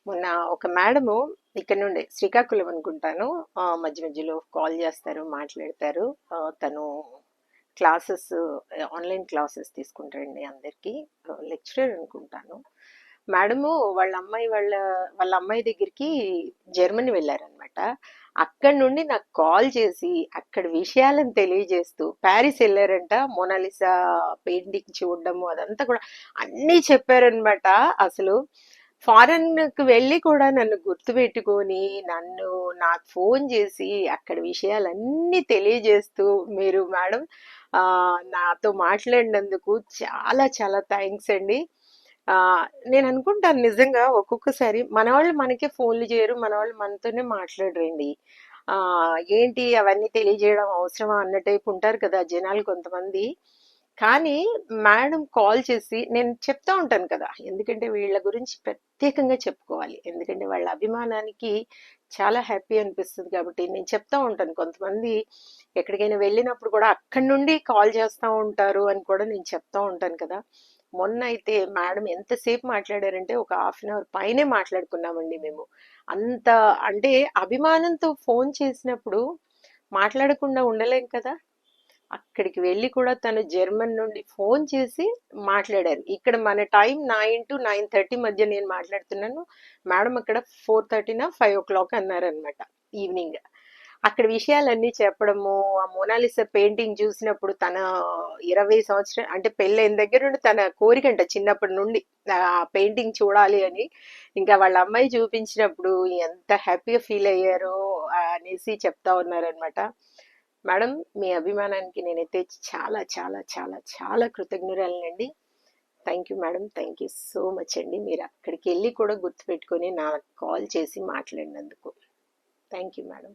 మొన్న ఒక మేడము ఇక్కడ నుండి శ్రీకాకుళం అనుకుంటాను. మధ్య మధ్యలో కాల్ చేస్తారు, మాట్లాడతారు. తను క్లాసెస్, ఆన్లైన్ క్లాసెస్ తీసుకుంటారండి అందరికీ. లెక్చరర్ అనుకుంటాను. మేడము వాళ్ళ అమ్మాయి దగ్గరికి జర్మనీ వెళ్ళారనమాట. అక్కడి నుండి నాకు కాల్ చేసి అక్కడ విషయాలను తెలియజేస్తూ ప్యారిస్ వెళ్ళారంట. మోనాలిసా పెయింటింగ్ చూడడము అదంతా కూడా అన్నీ చెప్పారనమాట. అసలు ఫారెన్ కి వెళ్ళి కూడా నన్ను గుర్తుపెట్టుకొని నాకు ఫోన్ చేసి అక్కడ విషయాలన్నీ తెలియజేస్తూ, మీరు మేడం ఆ నాతో మాట్లాడినందుకు చాలా చాలా థ్యాంక్స్ అండి. ఆ నేను అనుకుంటాను నిజంగా ఒక్కొక్కసారి మన వాళ్ళు మనకే ఫోన్లు చేయరు, మన వాళ్ళు మనతోనే మాట్లాడరండి. ఆ ఏంటి అవన్నీ తెలియజేయడం అవసరమా అన్న టైపు ఉంటారు కదా జనాలు కొంతమంది. కానీ మేడం కాల్ చేసి నేను చెప్తా ఉంటాను కదా, ఎందుకంటే వీళ్ళ గురించి ప్రత్యేకంగా చెప్పుకోవాలి, ఎందుకంటే వాళ్ళ అభిమానానికి చాలా హ్యాపీ అనిపిస్తుంది కాబట్టి నేను చెప్తా ఉంటాను. కొంతమంది ఎక్కడికైనా వెళ్ళినప్పుడు కూడా అక్కడి నుండి కాల్ చేస్తూ ఉంటారు అని కూడా నేను చెప్తా ఉంటాను కదా. మొన్న అయితే మేడం ఎంతసేపు మాట్లాడారంటే ఒక హాఫ్ అన్ అవర్ పైనే మాట్లాడుకున్నామండి మేము. అంత అంటే అభిమానంతో ఫోన్ చేసినప్పుడు మాట్లాడకుండా ఉండలేం కదా. అక్కడికి వెళ్ళి కూడా తను జర్మన్ నుండి ఫోన్ చేసి మాట్లాడారు. ఇక్కడ మన టైం 9 to 9:30 మధ్య నేను మాట్లాడుతున్నాను. మేడం అక్కడ 4:30 5 o'clock అన్నారనమాట ఈవినింగ్. అక్కడ విషయాలన్నీ చెప్పడము, ఆ మోనాలిసా పెయింటింగ్ చూసినప్పుడు తన 20 సంవత్సరం అంటే పెళ్ళైన దగ్గర నుండి తన కోరికంట చిన్నప్పటి నుండి ఆ పెయింటింగ్ చూడాలి అని. ఇంకా వాళ్ళ అమ్మాయి చూపించినప్పుడు ఎంత హ్యాపీగా ఫీల్ అయ్యారో అనేసి చెప్తా ఉన్నారనమాట. మేడం, మీ అభిమానానికి నేనైతే చాలా చాలా చాలా చాలా కృతజ్ఞురాలండి. Thank you madam, thank you so much అండి. మీరు అక్కడికి వెళ్ళి కూడా గుర్తుపెట్టుకొని నాకు కాల్ చేసి మాట్లాడినందుకు థ్యాంక్ యూ మేడం.